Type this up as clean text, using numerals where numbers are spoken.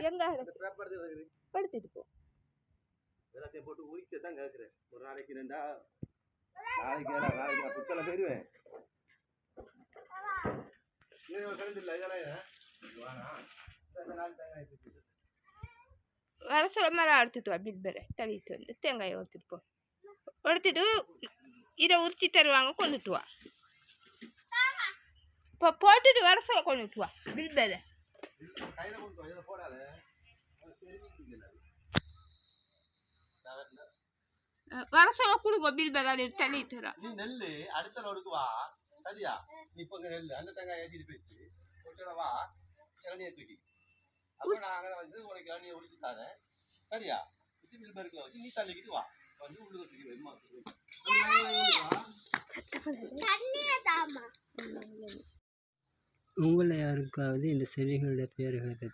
எங்க எடுத்துட்டு போ. எல்லாத்தையும் போட்டு உரிக்க தான் கேட்குறேன். ஒரு நாளைக்கு 2 நாளைக்கு நான் புத்தலை போயிடுவேன். வர சொல்ல மேலே எடுத்துட்டு வா. பில் பேரை தள்ளிட்டு வந்து தேங்காயை எடுத்துட்டு போ. எடுத்துட்டு இதை உரிச்சி தருவாங்க, கொண்டுட்டு வா. இப்போ போட்டுட்டு வர சொல்ல கொண்டுட்டு வா பில் பேரை. வர சொல்ல கொடுங்க பில் பேரை. அதை தள்ளி தரா. நீ நெல்லு அடுத்த லோடுக்கு வா. சரியா? நீ இப்போ நெல்லு அந்த தேங்காய் ஏற்றிட்டு போயிட்டு கொஞ்சம் வா, இளநியை தூக்கி அப்போ நான் அங்கே வந்து உனக்கு இளநியை உடிச்சு தரேன். சரியா? பில் பேருக்குள்ள வச்சு நீ தள்ளிக்கிட்டு வா. வந்து உள்ளுக்கு தூக்கி வருமா உங்களை யாருக்காவது இந்த செடிகளோட பெயர்களை பற்றி